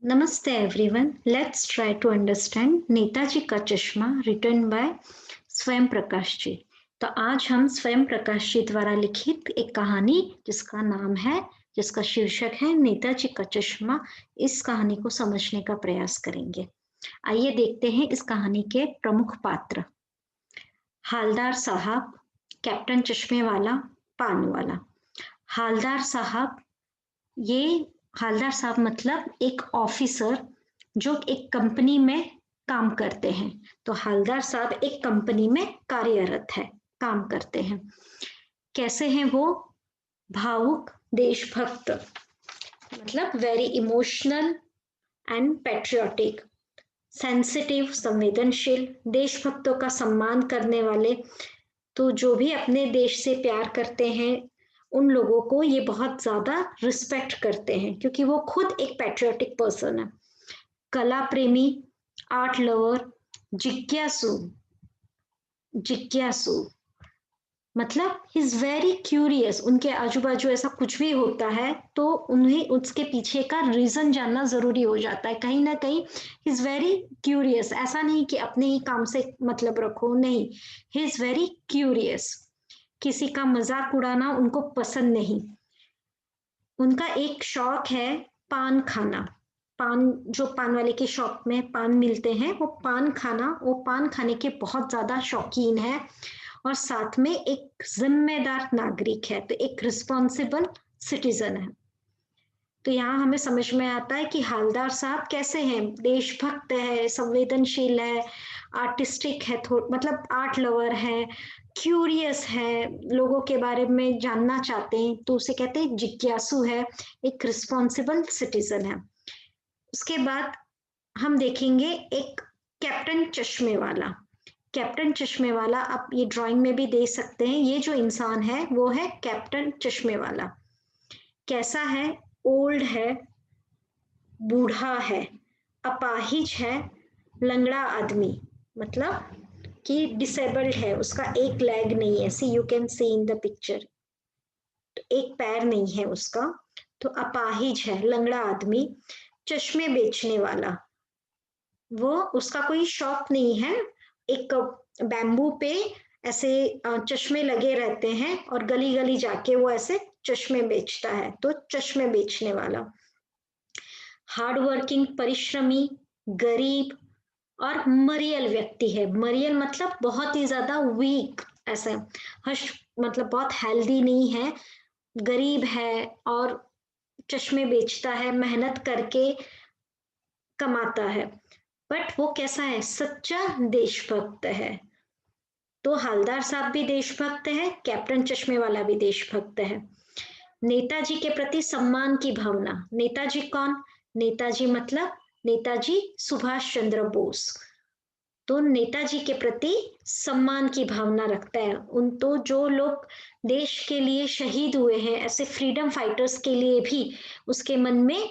Namaste everyone. Let's try to understand Netaji का चश्मा written by स्वयं प्रकाश जी। तो आज हम स्वयं प्रकाश जी द्वारा लिखित एक कहानी जिसका शीर्षक है नेताजी का चश्मा, इस कहानी को समझने का प्रयास करेंगे। आइए देखते हैं इस कहानी के प्रमुख पात्र। हालदार साहब, कैप्टन चश्मे वाला, पान वाला। हालदार साहब, ये हालदार साहब मतलब एक ऑफिसर जो एक कंपनी में काम करते हैं। तो हालदार साहब एक कंपनी में कार्यरत है, काम करते हैं। कैसे हैं वो? भावुक, देशभक्त, मतलब very emotional and patriotic, sensitive, संवेदनशील, देशभक्तों का सम्मान करने वाले। तो जो भी अपने देश से प्यार करते हैं उन लोगों को ये बहुत ज्यादा रिस्पेक्ट करते हैं क्योंकि वो खुद एक पैट्रियोटिक पर्सन है। कला प्रेमी, आर्ट लवर, जिज्ञासु। जिज्ञासु मतलब ही इज वेरी क्यूरियस। उनके आजू बाजू ऐसा कुछ भी होता है तो उन्हें उसके पीछे का रीजन जानना जरूरी हो जाता है। कहीं ना कहीं ही इज वेरी क्यूरियस। ऐसा नहीं कि अपने ही काम से मतलब रखो, नहीं, ही इज वेरी क्यूरियस। किसी का मजाक उड़ाना उनको पसंद नहीं। उनका एक शौक है पान खाना। पान, जो पान वाले की शॉप में पान मिलते हैं वो पान खाने के बहुत ज्यादा शौकीन है। और साथ में एक जिम्मेदार नागरिक है, तो एक रिस्पॉन्सिबल सिटीजन है। तो यहाँ हमें समझ में आता है कि हालदार साहब कैसे हैं। देशभक्त है, संवेदनशील है, आर्टिस्टिक है, मतलब आर्ट लवर है, क्यूरियस है, लोगों के बारे में जानना चाहते हैं तो उसे कहते हैं जिज्ञासु है, एक रिस्पॉन्सिबल सिटीजन है। उसके बाद हम देखेंगे एक कैप्टन चश्मे वाला। कैप्टन चश्मे वाला आप ये ड्राइंग में भी देख सकते हैं। ये जो इंसान है वो है कैप्टन चश्मे वाला। कैसा है? ओल्ड है, बूढ़ा है, अपाहिज है, लंगड़ा आदमी, मतलब कि डिसेबल्ड है, उसका एक लेग नहीं है। See you can see in the picture, एक पैर नहीं है उसका। तो अपाहिज है, लंगड़ा आदमी। चश्मे बेचने वाला, वो उसका कोई शॉप नहीं है। एक बैम्बू पे ऐसे चश्मे लगे रहते हैं और गली गली जाके वो ऐसे चश्मे बेचता है। तो चश्मे बेचने वाला। हार्ड वर्किंग, परिश्रमी, गरीब और मरियल व्यक्ति है। मरियल मतलब बहुत ही ज्यादा वीक, ऐसा हश, मतलब बहुत हेल्दी नहीं है, गरीब है और चश्मे बेचता है, मेहनत करके कमाता है। बट वो कैसा है? सच्चा देशभक्त है। तो हालदार साहब भी देशभक्त है, कैप्टन चश्मे वाला भी देशभक्त है। नेताजी के प्रति सम्मान की भावना। नेताजी कौन? नेताजी मतलब नेताजी सुभाष चंद्र बोस। तो नेताजी के प्रति सम्मान की भावना रखता है। उन तो जो लोग देश के लिए शहीद हुए हैं, ऐसे फ्रीडम फाइटर्स के लिए भी उसके मन में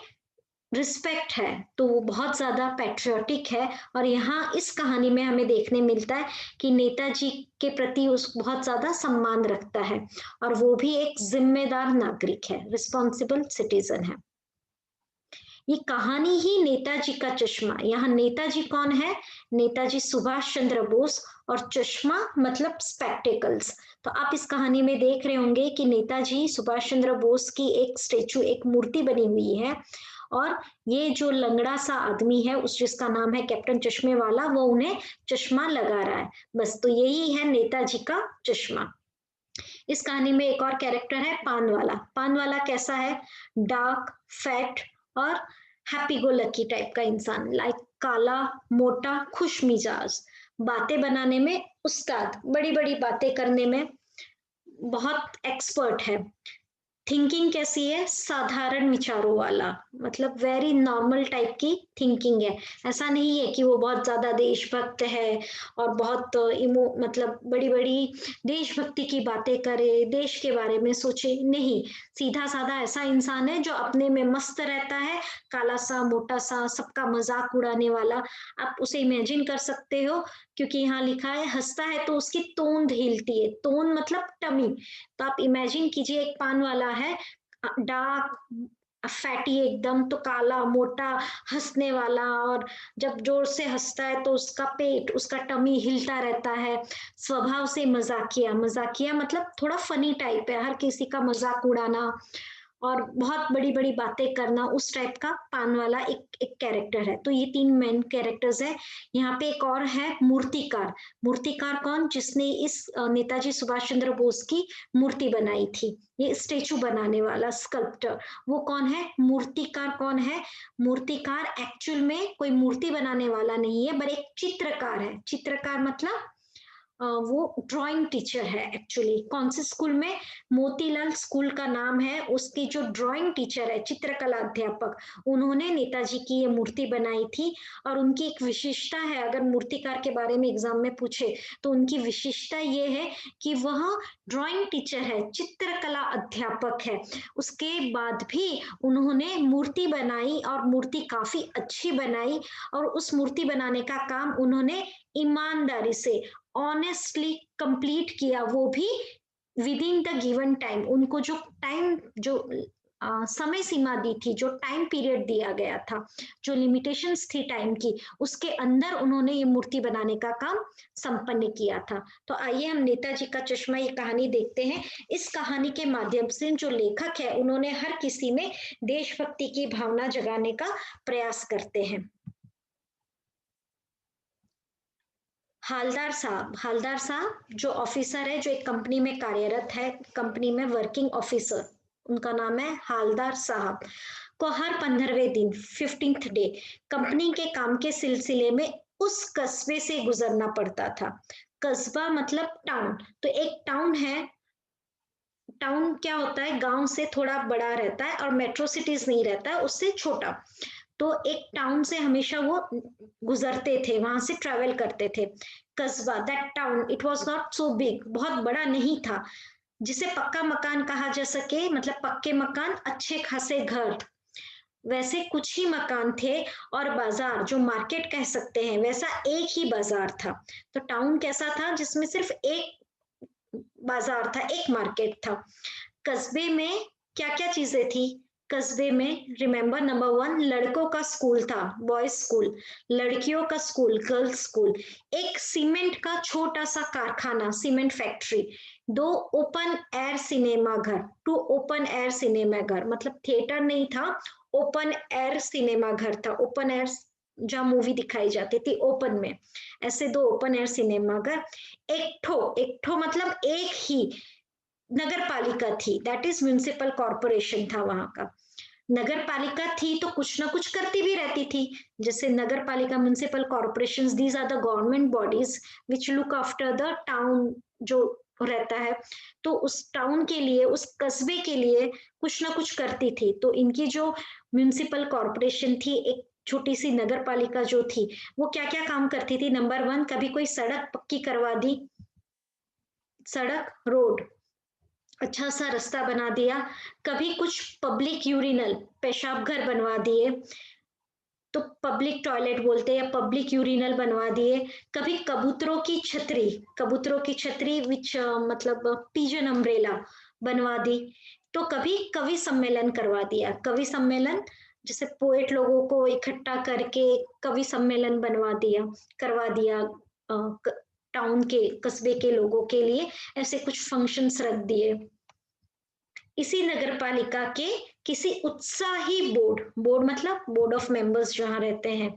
रिस्पेक्ट है। तो वो बहुत ज्यादा पैट्रियोटिक है। और यहाँ इस कहानी में हमें देखने मिलता है कि नेताजी के प्रति उस बहुत ज्यादा सम्मान रखता है और वो भी एक जिम्मेदार नागरिक है, रिस्पॉन्सिबल सिटीजन है। ये कहानी ही नेताजी का चश्मा। यहाँ नेताजी कौन है? नेताजी सुभाष चंद्र बोस। और चश्मा मतलब स्पेक्टिकल्स। तो आप इस कहानी में देख रहे होंगे कि नेताजी सुभाष चंद्र बोस की एक स्टेचू, एक मूर्ति बनी हुई है। और ये जो लंगड़ा सा आदमी है, उस जिसका नाम है कैप्टन चश्मे वाला, वो उन्हें चश्मा लगा रहा है। बस, तो यही है नेताजी का चश्मा। इस कहानी में एक और कैरेक्टर है पान वाला। पान वाला कैसा है? डार्क, फैट और हैप्पी गो लकी टाइप का इंसान, लाइक काला, मोटा, खुश मिजाज, बातें बनाने में उस्ताद, बड़ी बड़ी बातें करने में बहुत एक्सपर्ट है। थिंकिंग कैसी है? साधारण विचारों वाला, मतलब वेरी नॉर्मल टाइप की थिंकिंग है। ऐसा नहीं है कि वो बहुत ज्यादा देशभक्त है और बहुत मतलब बड़ी बड़ी देशभक्ति की बातें करे, देश के बारे में सोचे, नहीं। सीधा साधा ऐसा इंसान है जो अपने में मस्त रहता है, काला सा, मोटा सा, सबका मजाक उड़ाने वाला। आप उसे इमेजिन कर सकते हो क्योंकि यहाँ लिखा है हंसता है तो उसकी तोंद हिलती है। तोंद मतलब टमी। तो आप इमेजिन कीजिए एक पान वाला है, डार्क, फैटी एकदम, तो काला मोटा हंसने वाला, और जब जोर से हंसता है तो उसका पेट, उसका टमी हिलता रहता है। स्वभाव से मजाकिया, मजाकिया मतलब थोड़ा फनी टाइप है, हर किसी का मजाक उड़ाना और बहुत बड़ी बड़ी बातें करना, उस टाइप का पान वाला एक एक कैरेक्टर है। तो ये तीन मेन कैरेक्टर्स है। यहाँ पे एक और है मूर्तिकार। मूर्तिकार कौन? जिसने इस नेताजी सुभाष चंद्र बोस की मूर्ति बनाई थी, ये स्टेचू बनाने वाला स्कल्प्टर, वो कौन है? मूर्तिकार कौन है? मूर्तिकार एक्चुअल में कोई मूर्ति बनाने वाला नहीं है, पर एक चित्रकार है। चित्रकार मतलब वो ड्राइंग टीचर है एक्चुअली। कौन से स्कूल में? मोतीलाल स्कूल का नाम है। उसकी जो ड्राइंग टीचर है, चित्रकला अध्यापक, उन्होंने नेताजी की ये मूर्ति बनाई थी। और उनकी एक विशेषता है, अगर मूर्तिकार के बारे में एग्जाम में पूछे तो उनकी विशेषता ये है कि वह ड्राइंग टीचर है, चित्रकला अध्यापक है, उसके बाद भी उन्होंने मूर्ति बनाई और मूर्ति काफी अच्छी बनाई। और उस मूर्ति बनाने का काम उन्होंने ईमानदारी से, ऑनेस्टली कंप्लीट किया, वो भी with in the given time. उनको जो टाइम, जो समय सीमा दी थी, जो टाइम पीरियड दिया गया था, जो लिमिटेशंस थी टाइम की, उसके अंदर उन्होंने ये मूर्ति बनाने का काम संपन्न किया था। तो आइए हम नेताजी का चश्मा ये कहानी देखते हैं। इस कहानी के माध्यम से जो लेखक है, उन्होंने हर किसी में देशभक्ति की भावना जगाने का प्रयास करते हैं। हालदार साहब जो ऑफिसर है, जो एक कंपनी में कार्यरत है, कंपनी में वर्किंग ऑफिसर, उनका नाम है हालदार साहब, को हर 15वें दिन, 15th डे, कंपनी के काम के सिलसिले में उस कस्बे से गुजरना पड़ता था। कस्बा मतलब टाउन। तो एक टाउन है, टाउन क्या होता है? गांव से थोड़ा बड़ा रहता है और मेट्रो सिटीज नहीं रहता है, उससे छोटा। तो एक टाउन से हमेशा वो गुजरते थे, वहां से ट्रेवल करते थे। कस्बा, that town, it was not so big, बहुत बड़ा नहीं था, जिसे पक्का मकान कहा जा सके, मतलब पक्के मकान, अच्छे खासे घर, वैसे कुछ ही मकान थे। और बाजार, जो मार्केट कह सकते हैं, वैसा एक ही बाजार था। तो टाउन कैसा था? जिसमें सिर्फ एक बाजार था, एक मार्केट था। कस्बे में क्या क्या चीजें थी? कस्बे में, रिमेंबर, नंबर 1, लड़कों का स्कूल था, बॉयज स्कूल। लड़कियों का स्कूल, गर्ल्स स्कूल। एक सीमेंट का छोटा सा कारखाना, cement factory. 2 open air cinema घर, 2 ओपन एयर सिनेमा घर, मतलब थिएटर नहीं था, ओपन एयर सिनेमा घर था। ओपन एयर जहाँ मूवी दिखाई जाती थी, ओपन में, ऐसे 2 ओपन एयर सिनेमा घर। एक ठो मतलब एक ही नगर पालिका थी, दैट इज म्यूनिसिपल कॉर्पोरेशन था वहां का। नगर पालिका थी तो कुछ ना कुछ करती भी रहती थी, जैसे नगर पालिका, municipal corporation, these are the government bodies which look after the town जो रहता है। तो उस टाउन के लिए, उस कस्बे के लिए कुछ ना कुछ करती थी। तो इनकी जो म्यूनिसिपल कॉर्पोरेशन थी, एक छोटी सी नगर पालिका जो थी, वो क्या क्या काम करती थी? नंबर 1, कभी कोई सड़क पक्की करवा दी, सड़क, रोड, अच्छा सा रास्ता बना दिया। कभी कुछ पब्लिक यूरिनल, पेशाब घर बनवा दिए, तो पब्लिक टॉयलेट बोलते हैं, या पब्लिक यूरिनल बनवा दिए। कभी कबूतरों की छतरी, कबूतरों की छतरी विच मतलब पिजन अम्ब्रेला बनवा दी। तो कभी कवि सम्मेलन करवा दिया, कवि सम्मेलन, जैसे पोएट लोगों को इकट्ठा करके कवि सम्मेलन बनवा दिया, करवा दिया, टाउन के, कस्बे के लोगों के लिए ऐसे कुछ फंक्शंस रख दिए। इसी नगर पालिका के किसी उत्साही बोर्ड, बोर्ड मतलब बोर्ड ऑफ मेंबर्स जहां रहते हैं,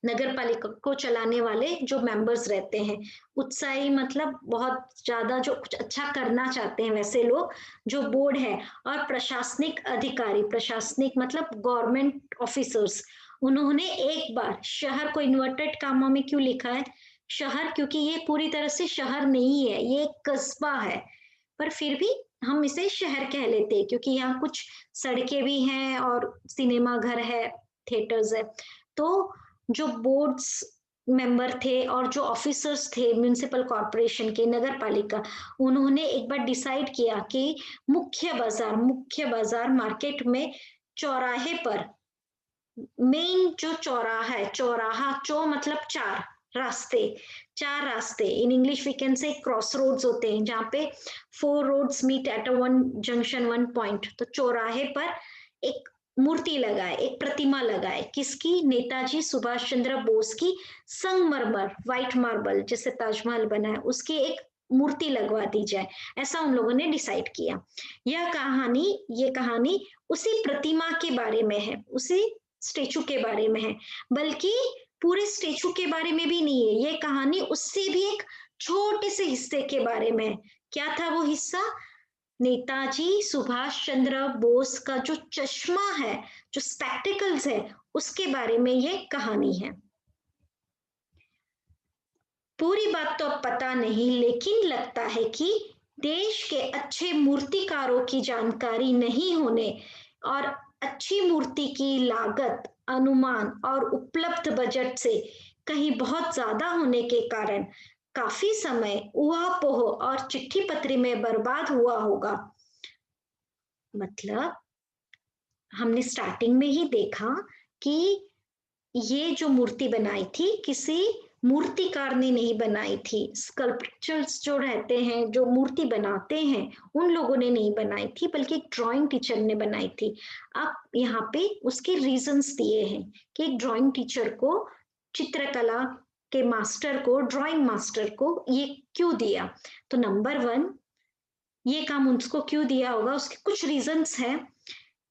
नगर पालिका को चलाने वाले जो मेंबर्स रहते हैं, उत्साही मतलब बहुत ज्यादा जो कुछ अच्छा करना चाहते हैं वैसे लोग, जो बोर्ड है। और प्रशासनिक अधिकारी, प्रशासनिक मतलब गवर्नमेंट ऑफिसर्स, उन्होंने एक बार, शहर को इन्वर्टेड कामों में क्यों लिखा है शहर? क्योंकि ये पूरी तरह से शहर नहीं है, ये एक कस्बा है, पर फिर भी हम इसे शहर कह लेते हैं, क्योंकि यहाँ कुछ सड़कें भी हैं और सिनेमा घर है, थिएटर्स है। तो जो बोर्ड्स मेंबर थे और जो ऑफिसर्स थे म्युनिसिपल कॉरपोरेशन के, नगर पालिका, उन्होंने एक बार डिसाइड किया कि मुख्य बाजार मार्केट में, चौराहे पर, मेन जो चौराहा है, चौराहा, चौ मतलब चार रास्ते, चार रास्ते, in English we can say cross roads होते हैं, जहाँ पे 4 roads meet at a one junction, one point. तो चौराहे पर एक मूर्ति लगाए, एक प्रतिमा लगाए, किसकी? नेताजी सुभाष चंद्र बोस की, संगमरमर व्हाइट मार्बल जैसे ताजमहल बना है उसकी एक मूर्ति लगवा दी जाए, ऐसा उन लोगों ने डिसाइड किया। ये कहानी उसी प्रतिमा के बारे में है, उसी स्टेचू के बारे में है, बल्कि पूरे स्टेचू के बारे में भी नहीं है, ये कहानी उससे भी एक छोटे से हिस्से के बारे में है। क्या था वो हिस्सा? नेताजी सुभाष चंद्र बोस का जो चश्मा है, जो स्पेक्टिकल्स है, उसके बारे में ये कहानी है। पूरी बात तो अब पता नहीं, लेकिन लगता है कि देश के अच्छे मूर्तिकारों की जानकारी नहीं होने और अच्छी मूर्ति की लागत, अनुमान और उपलब्ध बजट से कहीं बहुत ज्यादा होने के कारण काफी समय ऊहापोह और चिट्ठी पत्री में बर्बाद हुआ होगा। मतलब हमने स्टार्टिंग में ही देखा कि ये जो मूर्ति बनाई थी किसी मूर्तिकार ने नहीं बनाई थी, स्कल्पचर्स जो रहते हैं, जो मूर्ति बनाते हैं, उन लोगों ने नहीं बनाई थी, बल्कि एक ड्राइंग टीचर ने बनाई थी। अब यहाँ पे उसके रीजंस दिए हैं कि एक ड्राइंग टीचर को, चित्रकला के मास्टर को, ड्राइंग मास्टर को ये क्यों दिया। तो नंबर 1, ये काम उसको क्यों दिया होगा, उसके कुछ रीजंस हैं।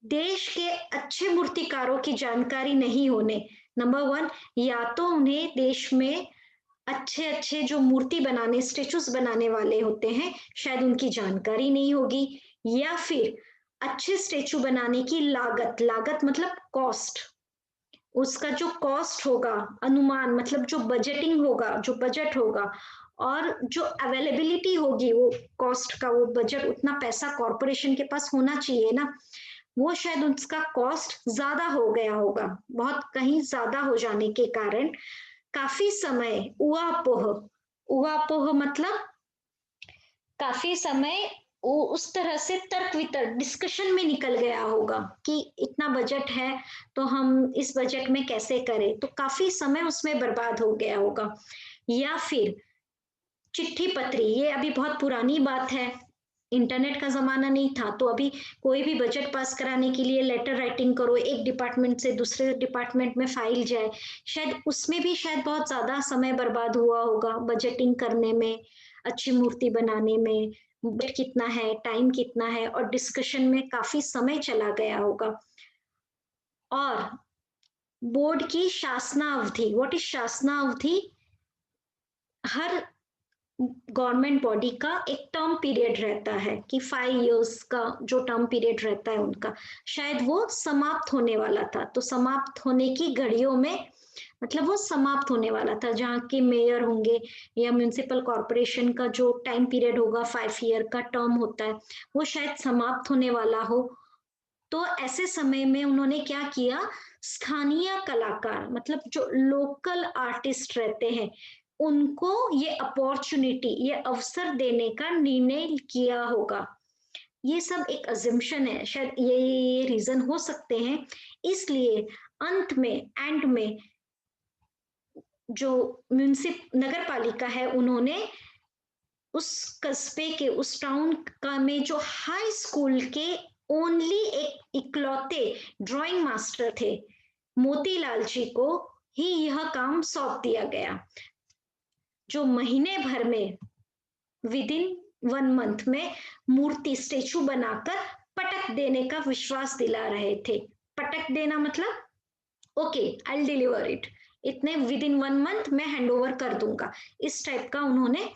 देश के अच्छे मूर्तिकारों की जानकारी नहीं होने। नंबर 1, या तो उन्हें देश में अच्छे अच्छे जो मूर्ति बनाने, स्टेचूज बनाने वाले होते हैं, शायद उनकी जानकारी नहीं होगी, या फिर अच्छे स्टेचू बनाने की लागत, लागत मतलब कॉस्ट, उसका जो कॉस्ट होगा, अनुमान मतलब जो बजटिंग होगा, जो बजट होगा, और जो अवेलेबिलिटी होगी, वो कॉस्ट का, वो बजट, उतना पैसा कॉरपोरेशन के पास होना चाहिए ना, वो शायद उसका कॉस्ट ज्यादा हो गया होगा, बहुत कहीं ज्यादा हो जाने के कारण काफी समय ऊहापोह मतलब काफी समय उस तरह से तर्क वितर्क डिस्कशन में निकल गया होगा कि इतना बजट है तो हम इस बजट में कैसे करें, तो काफी समय उसमें बर्बाद हो गया होगा। या फिर चिट्ठी पत्री, ये अभी बहुत पुरानी बात है, इंटरनेट का जमाना नहीं था, तो अभी कोई भी बजट पास कराने के लिए लेटर राइटिंग करो, एक डिपार्टमेंट से दूसरे डिपार्टमेंट में फाइल जाए, शायद उसमें भी शायद बहुत ज्यादा समय बर्बाद हुआ होगा, बजटिंग करने में, अच्छी मूर्ति बनाने में बजट कितना है, टाइम कितना है, और डिस्कशन में काफी समय चला गया होगा। और बोर्ड की शासनावधि, व्हाट इज शासनावधि? हर गवर्नमेंट बॉडी का एक टर्म पीरियड रहता है कि 5 इयर्स का जो टर्म पीरियड रहता है उनका, शायद वो समाप्त होने वाला था, तो समाप्त होने की घड़ियों में, मतलब वो समाप्त होने वाला था, जहाँ के मेयर होंगे या म्यूनिसिपल कॉरपोरेशन का जो टाइम पीरियड होगा, 5 ईयर का टर्म होता है, वो शायद समाप्त होने वाला हो। तो ऐसे समय में उन्होंने क्या किया, स्थानीय कलाकार मतलब जो लोकल आर्टिस्ट रहते हैं, उनको ये अपॉर्चुनिटी, ये अवसर देने का निर्णय किया होगा। ये सब एक अजम्पशन है, शायद ये रीजन हो सकते हैं, इसलिए अंत में, एंड में, जो म्यूनिसिप नगर पालिका है, उन्होंने उस कस्बे के, उस टाउन का में जो हाई स्कूल के ओनली एक इकलौते ड्राइंग मास्टर थे, मोतीलाल जी को ही यह काम सौंप दिया गया, जो महीने भर में, विद इन 1 मंथ में मूर्ति, स्टेचू बनाकर पटक देने का विश्वास दिला रहे थे। पटक देना मतलब okay, I will deliver it, इतने विद इन 1 मंथ में हैंड ओवर कर दूंगा, इस टाइप का उन्होंने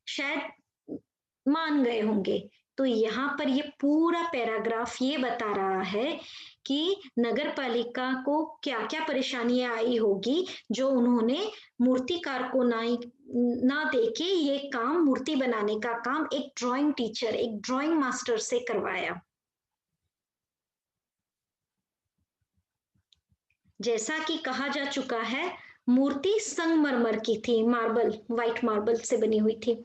शायद मान गए होंगे। तो यहाँ पर ये पूरा पैराग्राफ ये बता रहा है कि नगर पालिका को क्या क्या परेशानियां आई होगी, जो उन्होंने मूर्तिकार को ना देके ये काम, मूर्ति बनाने का काम एक ड्राइंग टीचर, एक ड्राइंग मास्टर से करवाया। जैसा कि कहा जा चुका है, मूर्ति संगमरमर की थी, मार्बल, व्हाइट मार्बल से बनी हुई थी।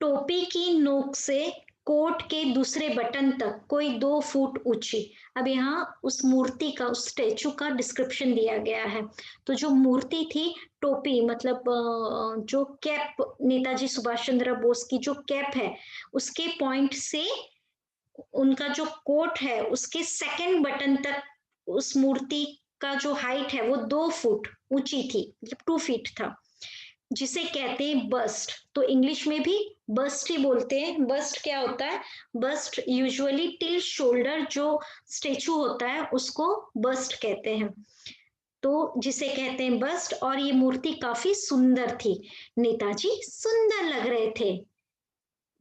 टोपी की नोक से कोट के दूसरे बटन तक कोई 2 फुट ऊंची। अब यहाँ उस मूर्ति का, उस स्टेचू का डिस्क्रिप्शन दिया गया है। तो जो मूर्ति थी, टोपी मतलब जो कैप, नेताजी सुभाष चंद्र बोस की जो कैप है, उसके पॉइंट से उनका जो कोट है उसके सेकंड बटन तक उस मूर्ति का जो हाइट है वो 2 फुट ऊंची थी, मतलब 2 फीट था, जिसे कहते हैं बस्ट। तो इंग्लिश में भी बस्ट ही बोलते हैं। बस्ट क्या होता है? बस्ट यूजुअली टिल शोल्डर जो स्टेचू होता है उसको बस्ट कहते हैं। तो जिसे कहते हैं बस्ट, और ये मूर्ति काफी सुंदर थी। नेताजी सुंदर लग रहे थे।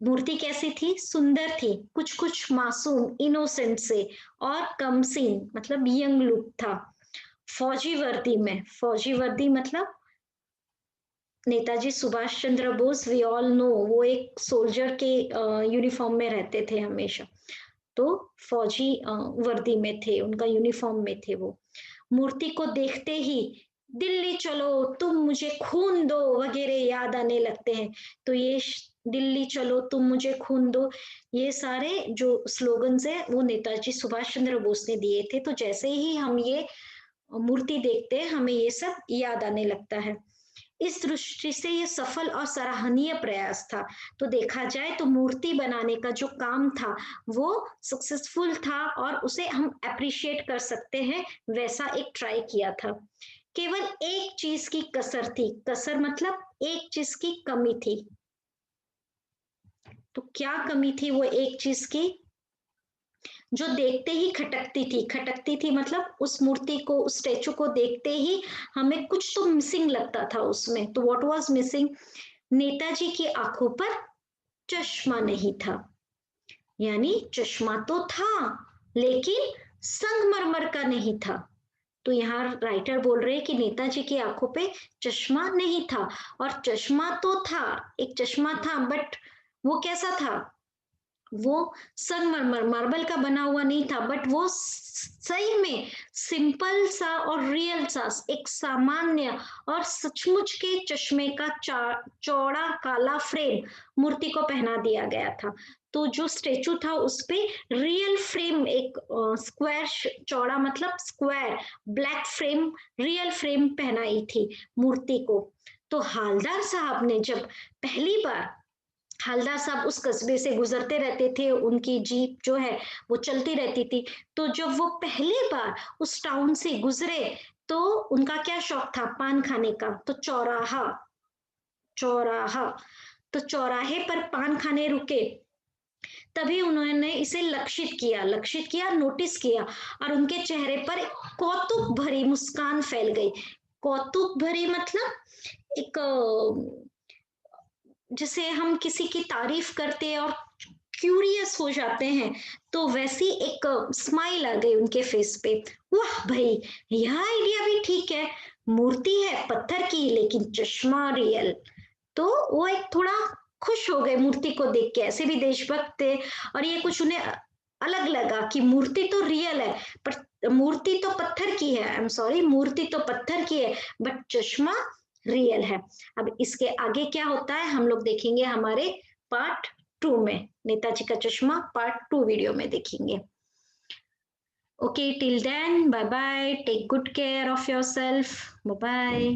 मूर्ति कैसी थी? सुंदर थी, कुछ कुछ मासूम, इनोसेंट से, और कमसीन मतलब यंग लुक था। फौजी वर्दी में, फौजी वर्दी मतलब Netaji Subhash Chandra Bose, we all know, वो एक सोल्जर के यूनिफॉर्म में रहते थे हमेशा। तो फौजी वर्दी में थे, उनका यूनिफॉर्म में थे वो। मूर्ति को देखते ही दिल्ली चलो तुम मुझे खून दो वगैरह याद आने लगते हैं। तो ये दिल्ली चलो तुम मुझे खून दो, ये सारे जो स्लोगन्स है वो नेताजी सुभाष चंद्र बोस ने दिए थे। तो जैसे ही हम ये मूर्ति देखते हैं हमें ये सब याद आने लगता है। इस दृष्टि से ये सफल और सराहनीय प्रयास था। तो देखा जाए तो मूर्ति बनाने का जो काम था वो सक्सेसफुल था, और उसे हम अप्रिशिएट कर सकते हैं, वैसा एक ट्राई किया था। केवल एक चीज की कसर थी, कसर मतलब एक चीज की कमी थी। तो क्या कमी थी वो एक चीज की? जो देखते ही खटकती थी, खटकती थी मतलब उस मूर्ति को, उस स्टेचू को देखते ही हमें कुछ तो मिसिंग लगता था उसमें। तो व्हाट वाज मिसिंग? नेताजी की आंखों पर चश्मा नहीं था। यानी चश्मा तो था लेकिन संगमरमर का नहीं था। तो यहाँ राइटर बोल रहे हैं कि नेताजी की आंखों पे चश्मा नहीं था, और चश्मा तो था, एक चश्मा था, बट वो कैसा था? वो संगमरमर मार्बल का बना हुआ नहीं था, बट वो सही में सिंपल सा और रियल सा एक सामान्य और सचमुच के चश्मे का चौड़ा काला फ्रेम मूर्ति को पहना दिया गया था। तो जो स्टेचू था उस पे रियल फ्रेम, एक स्क्वायर चौड़ा मतलब square black frame, real frame पहनाई थी मूर्ति को। तो हालदार साहब ने जब पहली बार, हवलदार साहब उस कस्बे से गुजरते रहते थे, उनकी जीप जो है वो चलती रहती थी। तो जब वो पहली बार उस टाउन से गुजरे तो उनका क्या शौक था? पान खाने का। तो चौराहा, चौराहा, तो चौराहे पर पान खाने रुके, तभी उन्होंने इसे लक्षित किया, लक्षित किया, नोटिस किया, और उनके चेहरे पर कौतुक भरी मुस्कान फैल गई। कौतुक भरी मतलब एक जैसे हम किसी की तारीफ करते हैं और क्यूरियस हो जाते हैं, तो वैसी एक स्माइल आ गई उनके फेस पे। वाह भाई, यह आइडिया भी ठीक है, मूर्ति है पत्थर की लेकिन चश्मा रियल। तो वो एक थोड़ा खुश हो गए मूर्ति को देख के, ऐसे भी देशभक्त थे, और ये कुछ उन्हें अलग लगा कि मूर्ति तो रियल है, पर मूर्ति तो पत्थर की है, आई एम सॉरी, मूर्ति तो पत्थर की है बट चश्मा रियल है। अब इसके आगे क्या होता है हम लोग देखेंगे हमारे पार्ट 2 में, नेताजी का चश्मा पार्ट 2 वीडियो में देखेंगे। Okay, till then bye bye, take good care of yourself, bye bye.